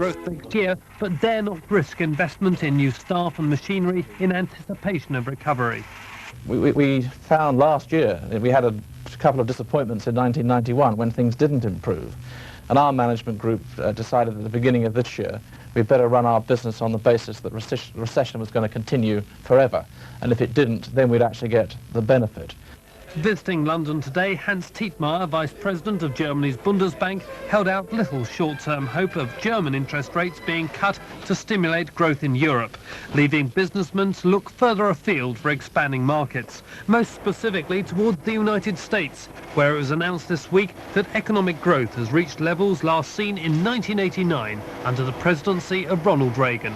growth next year, but dare not risk investment in new staff and machinery in anticipation of recovery. We found last year that we had a couple of disappointments in 1991 when things didn't improve. And our management group decided at the beginning of this year we'd better run our business on the basis that recession was going to continue forever. And if it didn't, then we'd actually get the benefit. Visiting London today, Hans Tietmeyer, Vice President of Germany's Bundesbank, held out little short-term hope of German interest rates being cut to stimulate growth in Europe, leaving businessmen to look further afield for expanding markets, most specifically towards the United States, where it was announced this week that economic growth has reached levels last seen in 1989 under the presidency of Ronald Reagan.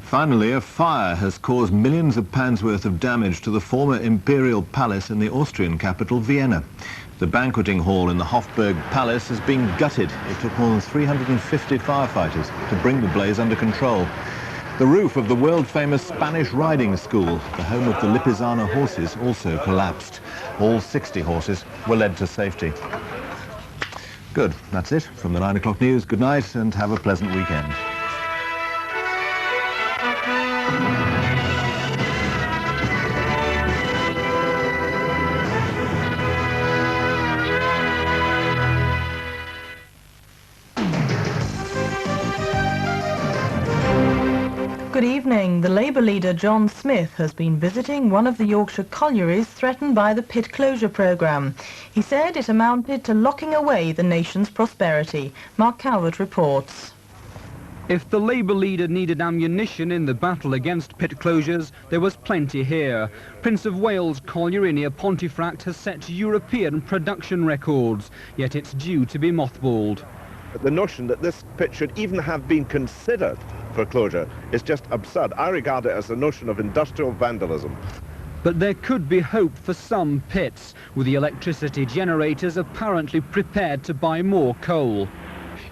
Finally, a fire has caused millions of pounds worth of damage to the former imperial palace in the Austrian capital, Vienna. The banqueting hall in the Hofburg palace has been gutted. It took more than 350 firefighters to bring the blaze under control. The roof of the world-famous Spanish riding school, the home of the Lipizzaner horses, also collapsed. All 60 horses were led to safety. Good, that's it from the 9 o'clock news. Good night and have a pleasant weekend. Good evening. The Labour leader John Smith has been visiting one of the Yorkshire collieries threatened by the pit closure programme. He said it amounted to locking away the nation's prosperity. Mark Calvert reports. If the Labour leader needed ammunition in the battle against pit closures, there was plenty here. Prince of Wales colliery near Pontefract has set European production records, yet it's due to be mothballed. The notion that this pit should even have been considered for closure is just absurd. I regard it as a notion of industrial vandalism. But there could be hope for some pits, with the electricity generators apparently prepared to buy more coal.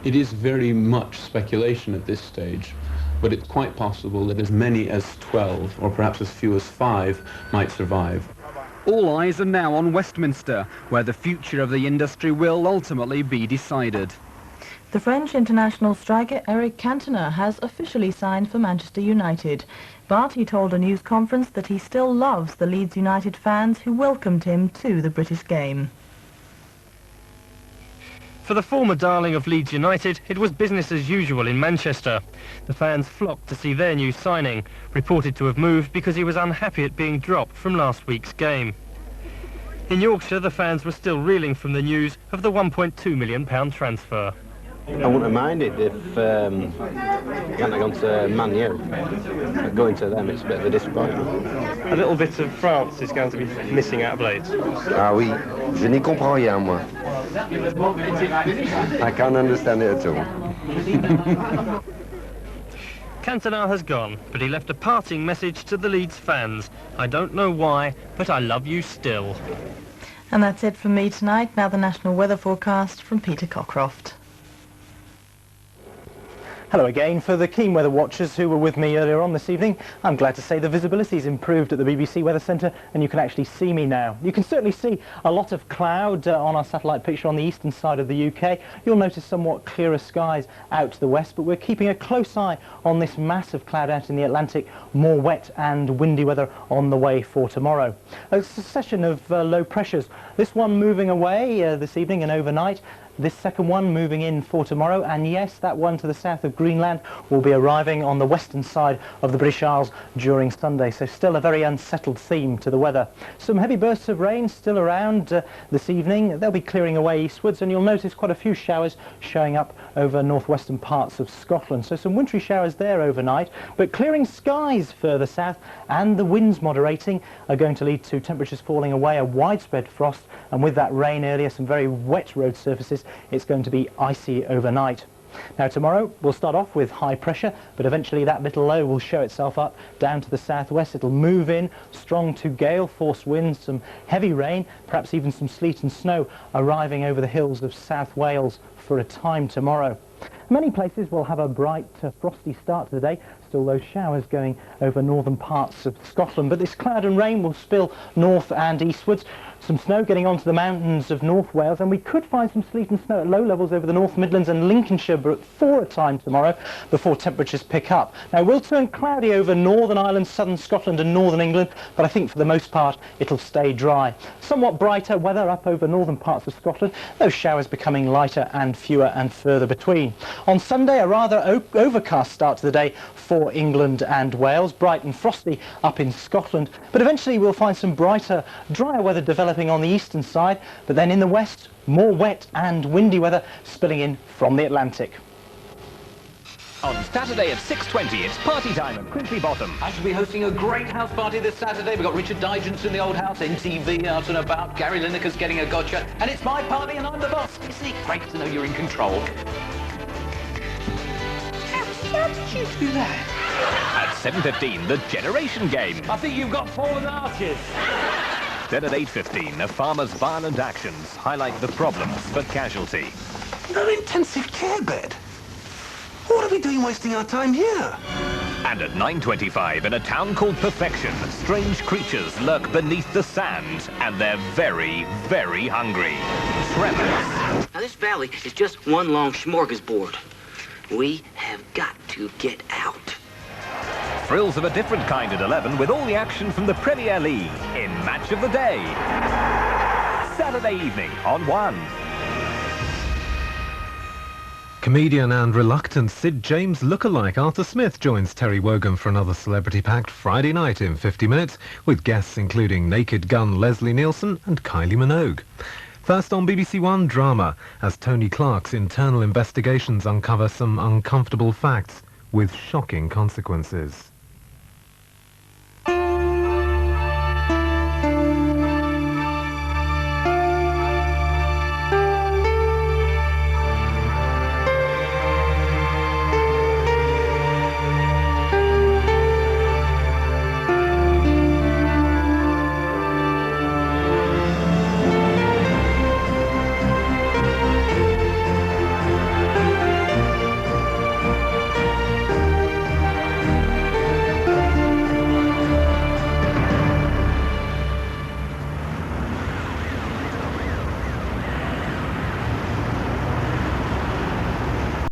It is very much speculation at this stage, but it's quite possible that as many as 12, or perhaps as few as 5, might survive. All eyes are now on Westminster, where the future of the industry will ultimately be decided. The French international striker Eric Cantona has officially signed for Manchester United, but he told a news conference that he still loves the Leeds United fans who welcomed him to the British game. For the former darling of Leeds United, it was business as usual in Manchester. The fans flocked to see their new signing, reported to have moved because he was unhappy at being dropped from last week's game. In Yorkshire, the fans were still reeling from the news of the £1.2 million transfer. I wouldn't mind it if Can't have gone to Man U. Going to them, it's a bit of a disappointment. A little bit of France is going to be missing out of Blades. Ah oui, je n'y comprends rien, moi. I can't understand it at all. Cantona has gone, but he left a parting message to the Leeds fans. I don't know why, but I love you still. And that's it from me tonight. Now the national weather forecast from Peter Cockcroft. Hello again. For the keen weather watchers who were with me earlier on this evening, I'm glad to say the visibility's improved at the BBC Weather Centre and you can actually see me now. You can certainly see a lot of cloud on our satellite picture on the eastern side of the UK. You'll notice somewhat clearer skies out to the west, but we're keeping a close eye on this mass of cloud out in the Atlantic, more wet and windy weather on the way for tomorrow. A succession of low pressures, this one moving away this evening and overnight. This second one moving in for tomorrow, and yes, that one to the south of Greenland will be arriving on the western side of the British Isles during Sunday, so still a very unsettled theme to the weather. Some heavy bursts of rain still around this evening. They'll be clearing away eastwards, and you'll notice quite a few showers showing up over northwestern parts of Scotland, so some wintry showers there overnight, but clearing skies further south and the winds moderating are going to lead to temperatures falling away, a widespread frost, and with that rain earlier, some very wet road surfaces. It's going to be icy overnight. Now tomorrow we'll start off with high pressure, but eventually that little low will show itself up down to the southwest. It'll move in strong to gale force winds, some heavy rain, perhaps even some sleet and snow arriving over the hills of South Wales for a time tomorrow. Many places will have a bright, frosty start to the day. Still those showers going over northern parts of Scotland, but this cloud and rain will spill north and eastwards. Some snow getting onto the mountains of North Wales, and we could find some sleet and snow at low levels over the North Midlands and Lincolnshire but at 4 a time tomorrow before temperatures pick up. Now, we'll turn cloudy over Northern Ireland, southern Scotland and northern England, but I think for the most part it'll stay dry. Somewhat brighter weather up over northern parts of Scotland, those showers becoming lighter and fewer and further between. On Sunday, a rather overcast start to the day for England and Wales, bright and frosty up in Scotland, but eventually we'll find some brighter, drier weather developing on the eastern side, but then in the west, more wet and windy weather spilling in from the Atlantic. On Saturday at 6:20, it's party time at Crimply Bottom. I shall be hosting a great house party this Saturday. We've got Richard Digance in the old house, NTV out and about, Gary Lineker's getting a gotcha, and it's my party and I'm the boss. You see, great to know you're in control. How did you do that? At 7:15, the Generation Game. I think you've got fallen arches. Then at 8:15, a farmer's violent actions highlight the problems for casualty. No intensive care bed? What are we doing wasting our time here? And at 9:25, in a town called Perfection, strange creatures lurk beneath the sand, and they're very, very hungry. Tremors. Now this valley is just one long smorgasbord. We have got to get out. Thrills of a different kind at 11, with all the action from the Premier League in Match of the Day. Saturday evening on 1. Comedian and reluctant Sid James lookalike Arthur Smith joins Terry Wogan for another celebrity-packed Friday night in 50 minutes, with guests including Naked Gun Leslie Nielsen and Kylie Minogue. First on BBC1 drama, as Tony Clark's internal investigations uncover some uncomfortable facts with shocking consequences.